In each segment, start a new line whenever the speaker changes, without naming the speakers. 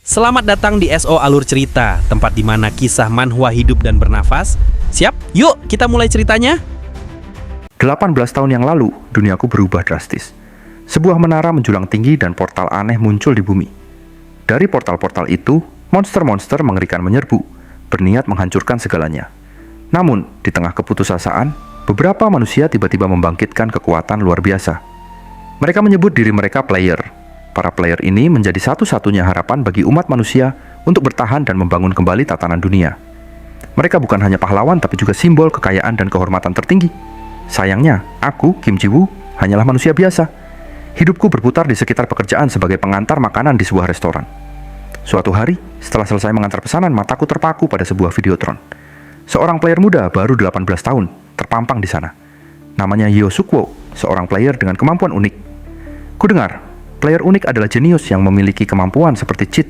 Selamat datang di SO Alur Cerita, tempat di mana kisah manhwa hidup dan bernafas. Siap? Yuk, kita mulai ceritanya.
18 tahun yang lalu, duniaku berubah drastis. Sebuah menara menjulang tinggi dan portal aneh muncul di bumi. Dari portal-portal itu, monster-monster mengerikan menyerbu, berniat menghancurkan segalanya. Namun, di tengah keputusasaan, beberapa manusia tiba-tiba membangkitkan kekuatan luar biasa. Mereka menyebut diri mereka player. Para player ini menjadi satu-satunya harapan bagi umat manusia untuk bertahan dan membangun kembali tatanan dunia. Mereka bukan hanya pahlawan tapi juga simbol kekayaan dan kehormatan tertinggi. Sayangnya, aku, Kim Ji-woo, hanyalah manusia biasa. Hidupku berputar di sekitar pekerjaan sebagai pengantar makanan di sebuah restoran. Suatu hari, setelah selesai mengantar pesanan, mataku terpaku pada sebuah videotron. Seorang player muda baru 18 tahun terpampang di sana. Namanya Yeo Suk-woo, seorang player dengan kemampuan unik. Kudengar, player unik adalah jenius yang memiliki kemampuan seperti cheat,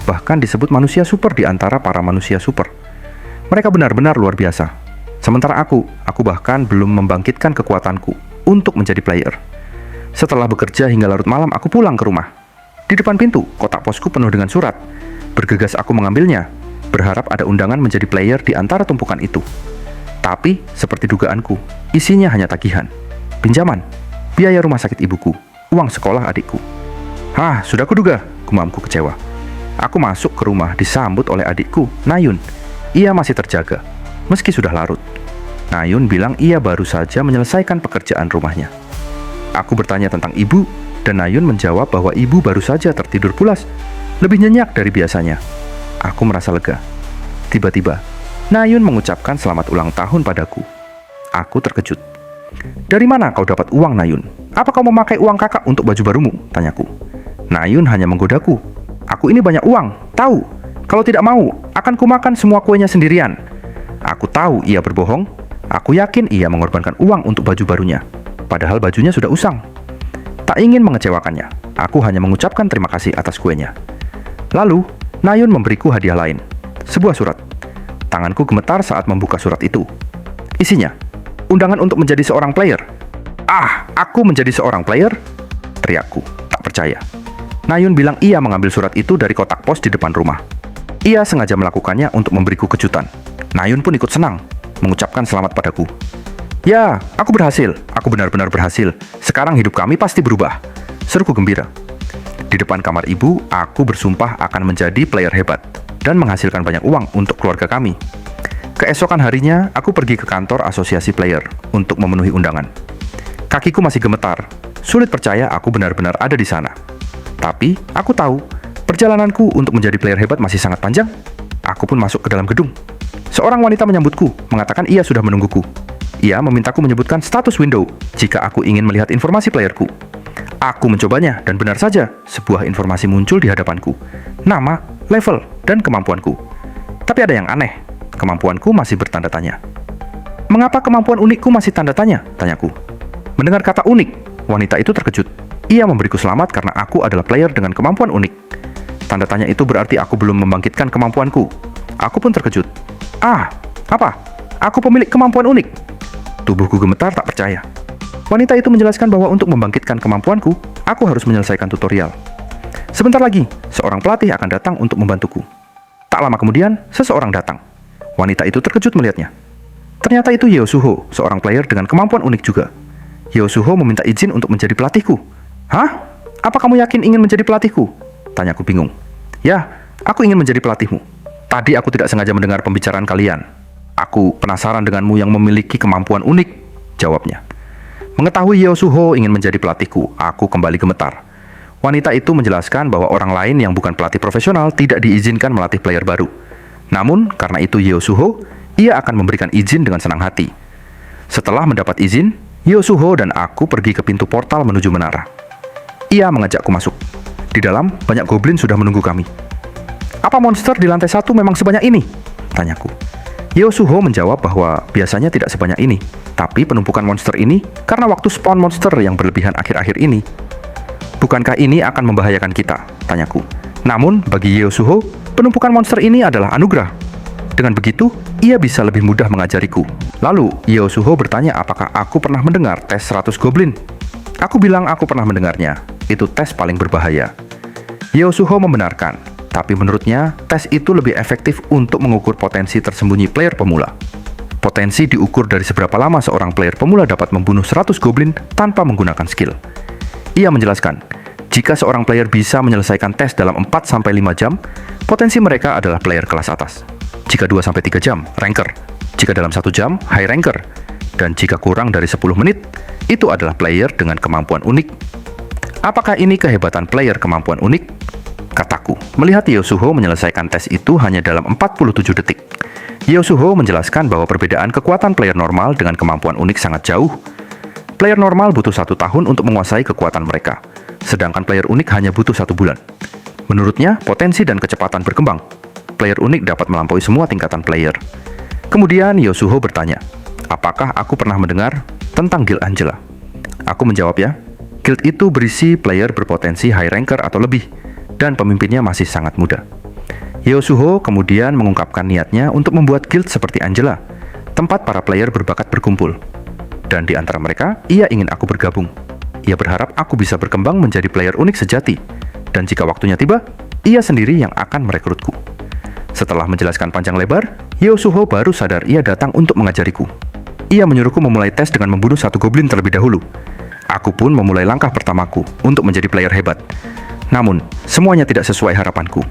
bahkan disebut manusia super di antara para manusia super. Mereka benar-benar luar biasa. Sementara aku bahkan belum membangkitkan kekuatanku untuk menjadi player. Setelah bekerja hingga larut malam, aku pulang ke rumah. Di depan pintu, kotak posku penuh dengan surat. Bergegas aku mengambilnya, berharap ada undangan menjadi player di antara tumpukan itu. Tapi, seperti dugaanku, isinya hanya tagihan, pinjaman, biaya rumah sakit ibuku, uang sekolah adikku. Hah, sudah kuduga, gumamku kecewa. Aku masuk ke rumah disambut oleh adikku, Nayun. Ia masih terjaga, meski sudah larut. Nayun bilang ia baru saja menyelesaikan pekerjaan rumahnya. Aku bertanya tentang ibu, dan Nayun menjawab bahwa ibu baru saja tertidur pulas, lebih nyenyak dari biasanya. Aku merasa lega. Tiba-tiba, Nayun mengucapkan selamat ulang tahun padaku. Aku terkejut. Dari mana kau dapat uang, Nayun? Apa kau memakai uang kakak untuk baju barumu? Tanyaku. Nayun hanya menggodaku. Aku ini banyak uang, tahu. Kalau tidak mau, akan kumakan semua kuenya sendirian. Aku tahu ia berbohong. Aku yakin ia mengorbankan uang untuk baju barunya. Padahal bajunya sudah usang. Tak ingin mengecewakannya, aku hanya mengucapkan terima kasih atas kuenya. Lalu, Nayun memberiku hadiah lain. Sebuah surat. Tanganku gemetar saat membuka surat itu. Isinya, undangan untuk menjadi seorang player. Ah, aku menjadi seorang player? Teriakku, tak percaya. Nayun bilang ia mengambil surat itu dari kotak pos di depan rumah. Ia sengaja melakukannya untuk memberiku kejutan. Nayun pun ikut senang, mengucapkan selamat padaku. Ya, aku berhasil. Aku benar-benar berhasil. Sekarang hidup kami pasti berubah. Seruku gembira. Di depan kamar ibu, aku bersumpah akan menjadi player hebat dan menghasilkan banyak uang untuk keluarga kami. Keesokan harinya, aku pergi ke kantor asosiasi player untuk memenuhi undangan. Kakiku masih gemetar. Sulit percaya aku benar-benar ada di sana. Tapi, aku tahu, perjalananku untuk menjadi player hebat masih sangat panjang. Aku pun masuk ke dalam gedung. Seorang wanita menyambutku, mengatakan ia sudah menungguku. Ia memintaku menyebutkan status window jika aku ingin melihat informasi playerku. Aku mencobanya, dan benar saja, sebuah informasi muncul di hadapanku. Nama, level, dan kemampuanku. Tapi ada yang aneh, kemampuanku masih bertanda tanya. Mengapa kemampuan unikku masih tanda tanya? Tanyaku. Mendengar kata unik, wanita itu terkejut. Ia memberiku selamat karena aku adalah player dengan kemampuan unik. Tanda tanya itu berarti aku belum membangkitkan kemampuanku. Aku pun terkejut. Ah, apa? Aku pemilik kemampuan unik. Tubuhku gemetar tak percaya. Wanita itu menjelaskan bahwa untuk membangkitkan kemampuanku, aku harus menyelesaikan tutorial. Sebentar lagi, seorang pelatih akan datang untuk membantuku. Tak lama kemudian, seseorang datang. Wanita itu terkejut melihatnya. Ternyata itu Yeo Suho, seorang player dengan kemampuan unik juga. Yeo Suho meminta izin untuk menjadi pelatihku. Hah? Apa kamu yakin ingin menjadi pelatihku? Tanyaku bingung. Ya, aku ingin menjadi pelatihmu. Tadi aku tidak sengaja mendengar pembicaraan kalian. Aku penasaran denganmu yang memiliki kemampuan unik, jawabnya. Mengetahui Yeo Suho ingin menjadi pelatihku, aku kembali gemetar. Wanita itu menjelaskan bahwa orang lain yang bukan pelatih profesional tidak diizinkan melatih player baru. Namun, karena itu Yeo Suho, ia akan memberikan izin dengan senang hati. Setelah mendapat izin, Yeo Suho dan aku pergi ke pintu portal menuju menara. Ia mengajakku masuk. Di dalam, banyak goblin sudah menunggu kami. Apa monster di lantai 1 memang sebanyak ini? Tanyaku. Yeo Suho menjawab bahwa biasanya tidak sebanyak ini, tapi penumpukan monster ini karena waktu spawn monster yang berlebihan akhir-akhir ini. Bukankah ini akan membahayakan kita? Tanyaku. Namun, bagi Yeo Suho, penumpukan monster ini adalah anugerah. Dengan begitu, ia bisa lebih mudah mengajariku. Lalu, Yeo Suho bertanya apakah aku pernah mendengar tes 100 goblin. Aku bilang aku pernah mendengarnya. Itu tes paling berbahaya. Yeo Suho membenarkan. Tapi menurutnya, tes itu lebih efektif untuk mengukur potensi tersembunyi player pemula. Potensi diukur dari seberapa lama seorang player pemula dapat membunuh 100 goblin tanpa menggunakan skill. Ia menjelaskan, jika seorang player bisa menyelesaikan tes dalam 4-5 jam, potensi mereka adalah player kelas atas. Jika 2-3 jam, ranker. Jika dalam 1 jam, high ranker. Dan jika kurang dari 10 menit, itu adalah player dengan kemampuan unik. Apakah ini kehebatan player kemampuan unik? Kataku, melihat Yosuho menyelesaikan tes itu hanya dalam 47 detik. Yosuho menjelaskan bahwa perbedaan kekuatan player normal dengan kemampuan unik sangat jauh. Player normal butuh 1 tahun untuk menguasai kekuatan mereka, sedangkan player unik hanya butuh 1 bulan. Menurutnya, potensi dan kecepatan berkembang. Player unik dapat melampaui semua tingkatan player. Kemudian Yosuho bertanya, apakah aku pernah mendengar tentang Guild Angela? Aku menjawab ya, guild itu berisi player berpotensi high ranker atau lebih, dan pemimpinnya masih sangat muda. Yosuho kemudian mengungkapkan niatnya untuk membuat guild seperti Angela, tempat para player berbakat berkumpul. Dan di antara mereka, ia ingin aku bergabung. Ia berharap aku bisa berkembang menjadi player unik sejati, dan jika waktunya tiba, ia sendiri yang akan merekrutku. Setelah menjelaskan panjang lebar, Yosuho baru sadar ia datang untuk mengajariku. Ia menyuruhku memulai tes dengan membunuh 1 goblin terlebih dahulu. Aku pun memulai langkah pertamaku untuk menjadi player hebat. Namun, semuanya tidak sesuai harapanku.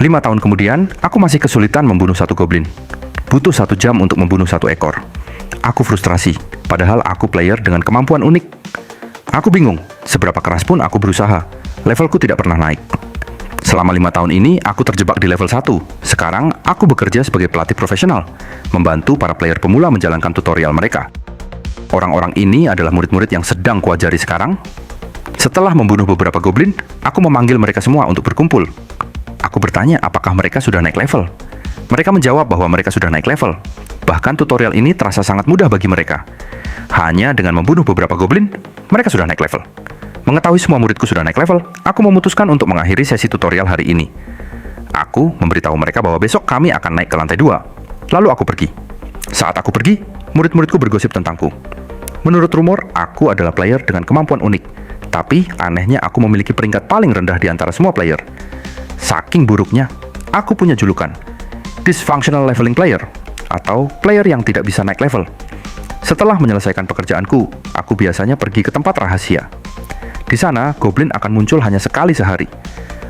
5 tahun kemudian, aku masih kesulitan membunuh 1 goblin. Butuh 1 jam untuk membunuh 1 ekor. Aku frustrasi, padahal aku player dengan kemampuan unik. Aku bingung, seberapa keras pun aku berusaha, levelku tidak pernah naik. Selama 5 tahun ini, aku terjebak di level 1. Sekarang, aku bekerja sebagai pelatih profesional, membantu para player pemula menjalankan tutorial mereka. Orang-orang ini adalah murid-murid yang sedang kuajari sekarang. Setelah membunuh beberapa goblin, aku memanggil mereka semua untuk berkumpul. Aku bertanya apakah mereka sudah naik level. Mereka menjawab bahwa mereka sudah naik level. Bahkan tutorial ini terasa sangat mudah bagi mereka. Hanya dengan membunuh beberapa goblin, mereka sudah naik level. Mengetahui semua muridku sudah naik level, aku memutuskan untuk mengakhiri sesi tutorial hari ini. Aku memberitahu mereka bahwa besok kami akan naik ke lantai 2. Lalu aku pergi. Saat aku pergi, murid-muridku bergosip tentangku. Menurut rumor, aku adalah player dengan kemampuan unik. Tapi, anehnya aku memiliki peringkat paling rendah di antara semua player. Saking buruknya, aku punya julukan Dysfunctional Leveling Player, atau player yang tidak bisa naik level. Setelah menyelesaikan pekerjaanku, aku biasanya pergi ke tempat rahasia. Di sana, goblin akan muncul hanya sekali sehari.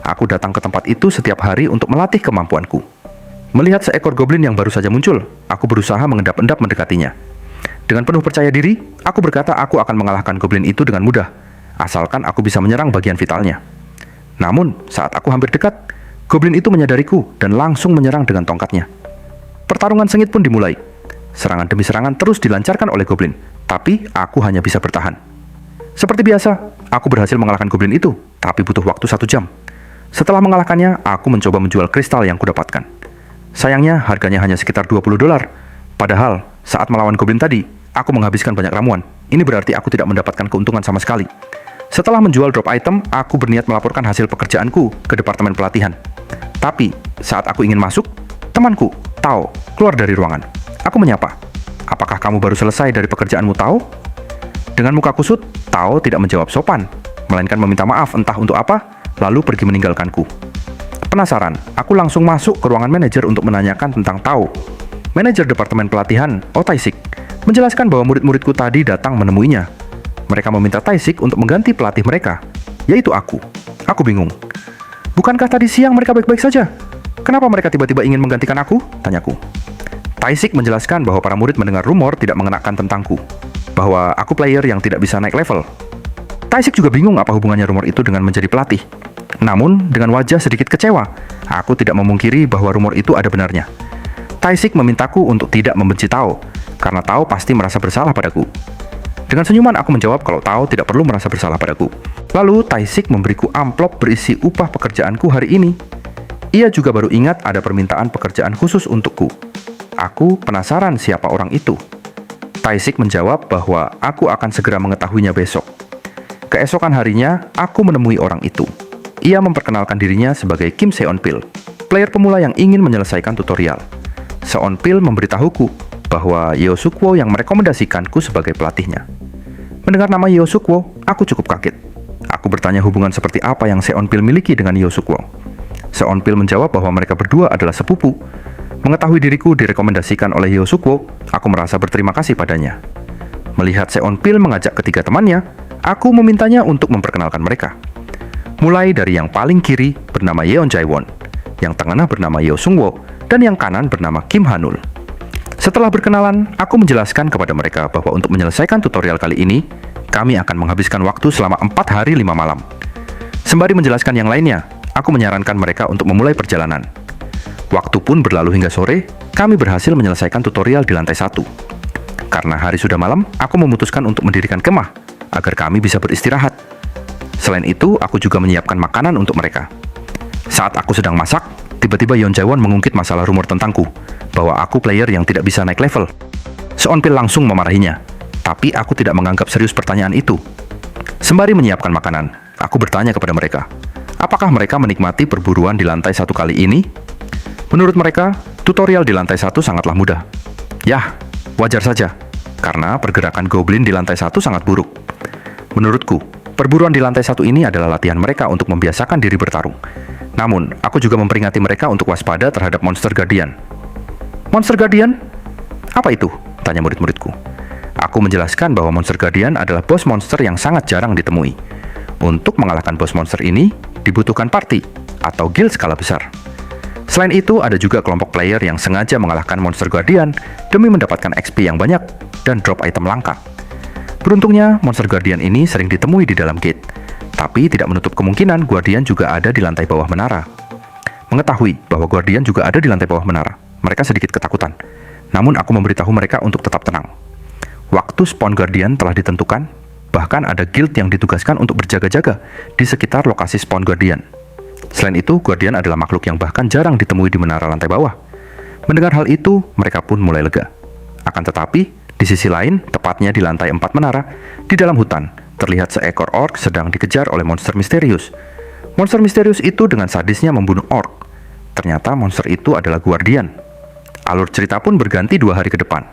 Aku datang ke tempat itu setiap hari untuk melatih kemampuanku. Melihat seekor goblin yang baru saja muncul, aku berusaha mengendap-endap mendekatinya. Dengan penuh percaya diri, aku berkata aku akan mengalahkan goblin itu dengan mudah, asalkan aku bisa menyerang bagian vitalnya. Namun, saat aku hampir dekat, goblin itu menyadariku dan langsung menyerang dengan tongkatnya. Pertarungan sengit pun dimulai. Serangan demi serangan terus dilancarkan oleh goblin, tapi aku hanya bisa bertahan. Seperti biasa, aku berhasil mengalahkan goblin itu, tapi butuh waktu 1 jam. Setelah mengalahkannya, aku mencoba menjual kristal yang kudapatkan. Sayangnya, harganya hanya sekitar $20. Padahal, saat melawan goblin tadi, aku menghabiskan banyak ramuan. Ini berarti aku tidak mendapatkan keuntungan sama sekali. Setelah menjual drop item, aku berniat melaporkan hasil pekerjaanku ke departemen pelatihan. Tapi, saat aku ingin masuk, temanku, Tao, keluar dari ruangan. Aku menyapa. Apakah kamu baru selesai dari pekerjaanmu, Tao? Dengan muka kusut, Tao tidak menjawab sopan, melainkan meminta maaf entah untuk apa, lalu pergi meninggalkanku. Penasaran, aku langsung masuk ke ruangan manajer untuk menanyakan tentang Tao. Manajer departemen pelatihan, Taisik, menjelaskan bahwa murid-muridku tadi datang menemuinya. Mereka meminta Taisik untuk mengganti pelatih mereka, yaitu aku. Aku bingung. Bukankah tadi siang mereka baik-baik saja? Kenapa mereka tiba-tiba ingin menggantikan aku? Tanyaku. Taisik menjelaskan bahwa para murid mendengar rumor tidak mengenakan tentangku, bahwa aku player yang tidak bisa naik level. Taisik juga bingung apa hubungannya rumor itu dengan menjadi pelatih. Namun, dengan wajah sedikit kecewa, aku tidak memungkiri bahwa rumor itu ada benarnya. Taisik memintaku untuk tidak membenci Tao, karena Tao pasti merasa bersalah padaku. Dengan senyuman aku menjawab kalau Tao tidak perlu merasa bersalah padaku. Lalu Taisik memberiku amplop berisi upah pekerjaanku hari ini. Ia juga baru ingat ada permintaan pekerjaan khusus untukku. Aku penasaran siapa orang itu. Taisik menjawab bahwa aku akan segera mengetahuinya besok. Keesokan harinya, aku menemui orang itu. Ia memperkenalkan dirinya sebagai Kim Seonpil, player pemula yang ingin menyelesaikan tutorial. Seonpil memberitahuku bahwa Yeo Sukwo yang merekomendasikanku sebagai pelatihnya. Mendengar nama Yeo Sukwo, aku cukup kaget. Aku bertanya hubungan seperti apa yang Seonpil miliki dengan Yeo Sukwo. Seonpil menjawab bahwa mereka berdua adalah sepupu. Mengetahui diriku direkomendasikan oleh Hyo Suk-woo, aku merasa berterima kasih padanya. Melihat Seonpil mengajak ketiga temannya, aku memintanya untuk memperkenalkan mereka. Mulai dari yang paling kiri bernama Yeon Jae-won, yang tengah bernama Hyo Sung-woo, dan yang kanan bernama Kim Ha-nul. Setelah berkenalan, aku menjelaskan kepada mereka bahwa untuk menyelesaikan tutorial kali ini, kami akan menghabiskan waktu selama 4 hari 5 malam. Sembari menjelaskan yang lainnya, aku menyarankan mereka untuk memulai perjalanan. Waktu pun berlalu hingga sore, kami berhasil menyelesaikan tutorial di lantai 1. Karena hari sudah malam, aku memutuskan untuk mendirikan kemah, agar kami bisa beristirahat. Selain itu, aku juga menyiapkan makanan untuk mereka. Saat aku sedang masak, tiba-tiba Yeon Jae-won mengungkit masalah rumor tentangku, bahwa aku player yang tidak bisa naik level. Seonpil langsung memarahinya, tapi aku tidak menganggap serius pertanyaan itu. Sembari menyiapkan makanan, aku bertanya kepada mereka, apakah mereka menikmati perburuan di lantai 1 kali ini? Menurut mereka, tutorial di lantai 1 sangatlah mudah. Yah, wajar saja, karena pergerakan goblin di lantai 1 sangat buruk. Menurutku, perburuan di lantai 1 ini adalah latihan mereka untuk membiasakan diri bertarung. Namun, aku juga memperingati mereka untuk waspada terhadap monster guardian. Monster guardian? Apa itu? Tanya murid-muridku. Aku menjelaskan bahwa monster guardian adalah bos monster yang sangat jarang ditemui. Untuk mengalahkan bos monster ini, dibutuhkan party atau guild skala besar. Selain itu, ada juga kelompok player yang sengaja mengalahkan monster guardian demi mendapatkan XP yang banyak dan drop item langka. Beruntungnya, monster guardian ini sering ditemui di dalam gate, tapi tidak menutup kemungkinan guardian juga ada di lantai bawah menara. Mengetahui bahwa guardian juga ada di lantai bawah menara, mereka sedikit ketakutan. Namun aku memberitahu mereka untuk tetap tenang. Waktu spawn guardian telah ditentukan, bahkan ada guild yang ditugaskan untuk berjaga-jaga di sekitar lokasi spawn guardian. Selain itu, guardian adalah makhluk yang bahkan jarang ditemui di menara lantai bawah. Mendengar hal itu, mereka pun mulai lega. Akan tetapi, di sisi lain, tepatnya di lantai 4 menara, di dalam hutan, terlihat seekor orc sedang dikejar oleh monster misterius. Monster misterius itu dengan sadisnya membunuh orc. Ternyata monster itu adalah guardian. Alur cerita pun berganti 2 hari ke depan.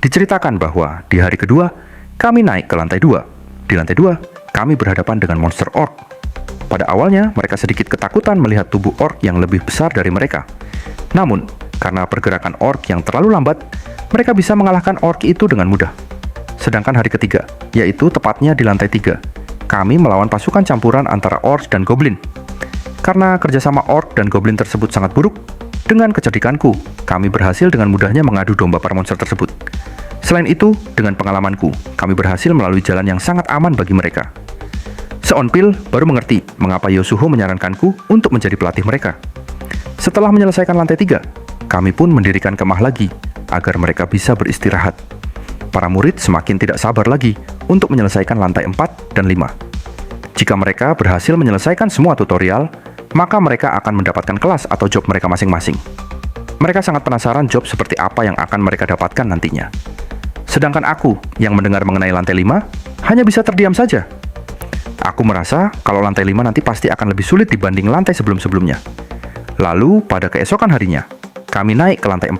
Diceritakan bahwa di hari kedua, kami naik ke lantai 2. Di lantai 2, kami berhadapan dengan monster orc. Pada awalnya, mereka sedikit ketakutan melihat tubuh orc yang lebih besar dari mereka. Namun, karena pergerakan orc yang terlalu lambat, mereka bisa mengalahkan orc itu dengan mudah. Sedangkan hari ketiga, yaitu tepatnya di lantai 3, kami melawan pasukan campuran antara orc dan goblin. Karena kerjasama orc dan goblin tersebut sangat buruk, dengan kecerdikanku, kami berhasil dengan mudahnya mengadu domba para monster tersebut. Selain itu, dengan pengalamanku, kami berhasil melalui jalan yang sangat aman bagi mereka. Seonpil baru mengerti mengapa Hyo Sung-woo menyarankanku untuk menjadi pelatih mereka. Setelah menyelesaikan lantai 3, kami pun mendirikan kemah lagi agar mereka bisa beristirahat. Para murid semakin tidak sabar lagi untuk menyelesaikan lantai 4 dan 5. Jika mereka berhasil menyelesaikan semua tutorial, maka mereka akan mendapatkan kelas atau job mereka masing-masing. Mereka sangat penasaran job seperti apa yang akan mereka dapatkan nantinya. Sedangkan aku yang mendengar mengenai lantai 5 hanya bisa terdiam saja. Aku merasa kalau lantai 5 nanti pasti akan lebih sulit dibanding lantai sebelum-sebelumnya. Lalu pada keesokan harinya, kami naik ke lantai 4.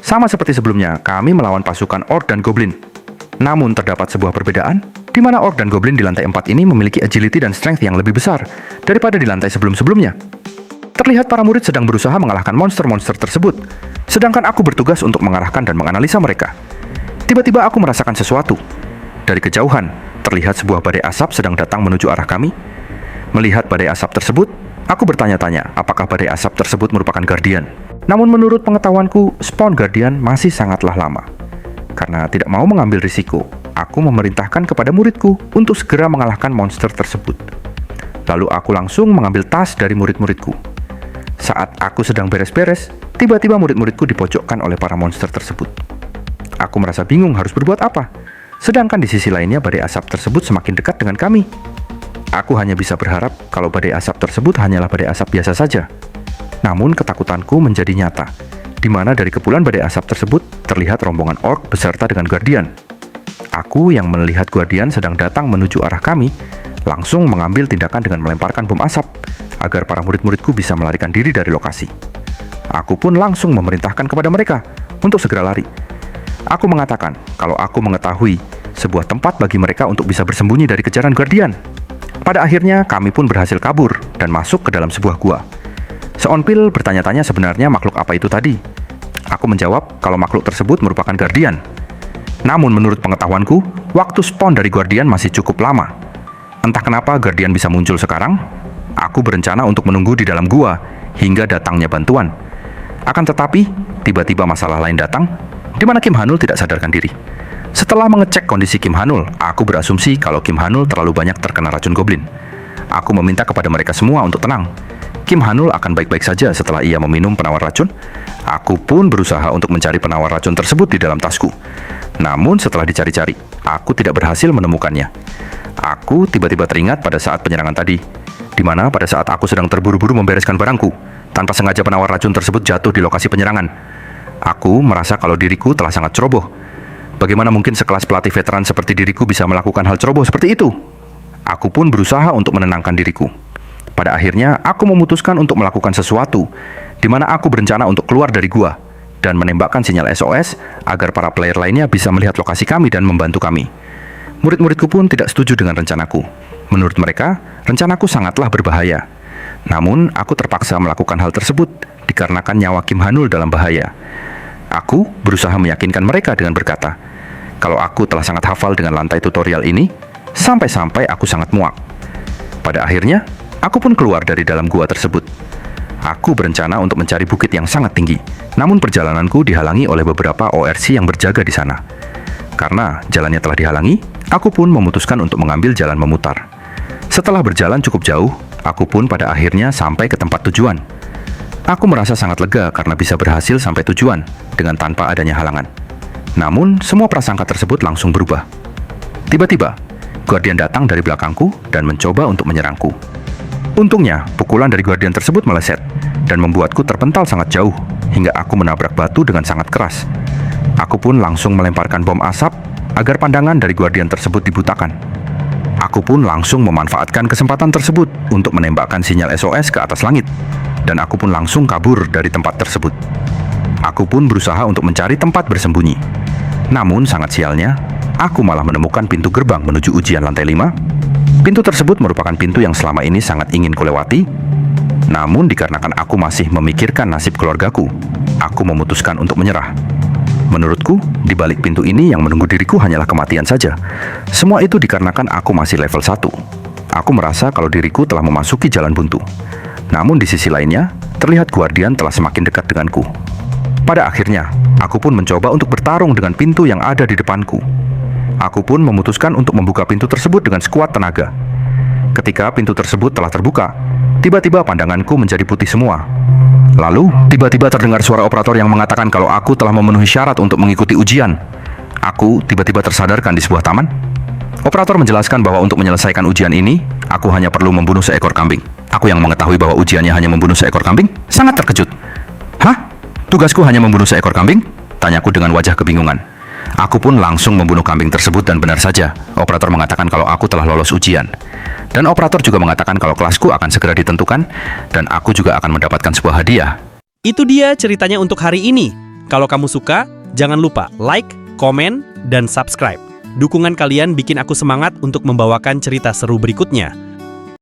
Sama seperti sebelumnya, kami melawan pasukan orc dan goblin. Namun terdapat sebuah perbedaan, di mana orc dan goblin di lantai 4 ini memiliki agility dan strength yang lebih besar daripada di lantai sebelum-sebelumnya. Terlihat para murid sedang berusaha mengalahkan monster-monster tersebut, sedangkan aku bertugas untuk mengarahkan dan menganalisa mereka. Tiba-tiba aku merasakan sesuatu. Dari kejauhan, terlihat sebuah badai asap sedang datang menuju arah kami. Melihat badai asap tersebut, aku bertanya-tanya apakah badai asap tersebut merupakan guardian. Namun menurut pengetahuanku, spawn guardian masih sangatlah lama. Karena tidak mau mengambil risiko, aku memerintahkan kepada muridku untuk segera mengalahkan monster tersebut. Lalu aku langsung mengambil tas dari murid-muridku. Saat aku sedang beres-beres, tiba-tiba murid-muridku dipojokkan oleh para monster tersebut. Aku merasa bingung harus berbuat apa. Sedangkan di sisi lainnya badai asap tersebut semakin dekat dengan kami. Aku hanya bisa berharap kalau badai asap tersebut hanyalah badai asap biasa saja. Namun ketakutanku menjadi nyata, di mana dari kepulan badai asap tersebut terlihat rombongan orc beserta dengan guardian. Aku yang melihat guardian sedang datang menuju arah kami, langsung mengambil tindakan dengan melemparkan bom asap, agar para murid-muridku bisa melarikan diri dari lokasi. Aku pun langsung memerintahkan kepada mereka untuk segera lari. Aku mengatakan kalau aku mengetahui sebuah tempat bagi mereka untuk bisa bersembunyi dari kejaran guardian. Pada akhirnya kami pun berhasil kabur dan masuk ke dalam sebuah gua. Seonpil bertanya-tanya sebenarnya makhluk apa itu tadi. Aku menjawab kalau makhluk tersebut merupakan Guardian. Namun menurut pengetahuanku, waktu spawn dari Guardian masih cukup lama. Entah kenapa Guardian bisa muncul sekarang. Aku berencana untuk menunggu di dalam gua hingga datangnya bantuan. Akan tetapi, tiba-tiba masalah lain datang, di mana Kim Hanul tidak sadarkan diri. Setelah mengecek kondisi Kim Hanul, aku berasumsi kalau Kim Hanul terlalu banyak terkena racun goblin. Aku meminta kepada mereka semua untuk tenang. Kim Hanul akan baik-baik saja setelah ia meminum penawar racun. Aku pun berusaha untuk mencari penawar racun tersebut di dalam tasku. Namun setelah dicari-cari, aku tidak berhasil menemukannya. Aku tiba-tiba teringat pada saat penyerangan tadi, di mana pada saat aku sedang terburu-buru membereskan barangku, tanpa sengaja penawar racun tersebut jatuh di lokasi penyerangan. Aku merasa kalau diriku telah sangat ceroboh. Bagaimana mungkin sekelas pelatih veteran seperti diriku bisa melakukan hal ceroboh seperti itu? Aku pun berusaha untuk menenangkan diriku. Pada akhirnya, aku memutuskan untuk melakukan sesuatu, di mana aku berencana untuk keluar dari gua dan menembakkan sinyal SOS agar para player lainnya bisa melihat lokasi kami dan membantu kami. Murid-muridku pun tidak setuju dengan rencanaku. Menurut mereka, rencanaku sangatlah berbahaya. Namun, aku terpaksa melakukan hal tersebut dikarenakan nyawa Kim Hanul dalam bahaya. Aku berusaha meyakinkan mereka dengan berkata, kalau aku telah sangat hafal dengan lantai tutorial ini, sampai-sampai aku sangat muak. Pada akhirnya, aku pun keluar dari dalam gua tersebut. Aku berencana untuk mencari bukit yang sangat tinggi, namun perjalananku dihalangi oleh beberapa ORC yang berjaga di sana. Karena jalannya telah dihalangi, aku pun memutuskan untuk mengambil jalan memutar. Setelah berjalan cukup jauh, aku pun pada akhirnya sampai ke tempat tujuan. Aku merasa sangat lega karena bisa berhasil sampai tujuan dengan tanpa adanya halangan. Namun, semua prasangka tersebut langsung berubah. Tiba-tiba, Guardian datang dari belakangku dan mencoba untuk menyerangku. Untungnya, pukulan dari Guardian tersebut meleset dan membuatku terpental sangat jauh hingga aku menabrak batu dengan sangat keras. Aku pun langsung melemparkan bom asap agar pandangan dari Guardian tersebut dibutakan. Aku pun langsung memanfaatkan kesempatan tersebut untuk menembakkan sinyal SOS ke atas langit, dan aku pun langsung kabur dari tempat tersebut. Aku pun berusaha untuk mencari tempat bersembunyi. Namun sangat sialnya, aku malah menemukan pintu gerbang menuju ujian lantai 5. Pintu tersebut merupakan pintu yang selama ini sangat ingin kulewati. Namun dikarenakan aku masih memikirkan nasib keluargaku, aku memutuskan untuk menyerah. Menurutku, di balik pintu ini yang menunggu diriku hanyalah kematian saja. Semua itu dikarenakan aku masih level 1. Aku merasa kalau diriku telah memasuki jalan buntu. Namun di sisi lainnya, terlihat Guardian telah semakin dekat denganku. Pada akhirnya, aku pun mencoba untuk bertarung dengan pintu yang ada di depanku. Aku pun memutuskan untuk membuka pintu tersebut dengan sekuat tenaga. Ketika pintu tersebut telah terbuka, tiba-tiba pandanganku menjadi putih semua. Lalu, tiba-tiba terdengar suara operator yang mengatakan kalau aku telah memenuhi syarat untuk mengikuti ujian. Aku tiba-tiba tersadarkan di sebuah taman. Operator menjelaskan bahwa untuk menyelesaikan ujian ini, aku hanya perlu membunuh seekor kambing. Aku yang mengetahui bahwa ujiannya hanya membunuh seekor kambing, sangat terkejut. Hah? Tugasku hanya membunuh seekor kambing? Tanyaku dengan wajah kebingungan. Aku pun langsung membunuh kambing tersebut dan benar saja, operator mengatakan kalau aku telah lolos ujian. Dan operator juga mengatakan kalau kelasku akan segera ditentukan dan aku juga akan mendapatkan sebuah hadiah.
Itu dia ceritanya untuk hari ini. Kalau kamu suka, jangan lupa like, komen, dan subscribe. Dukungan kalian bikin aku semangat untuk membawakan cerita seru berikutnya.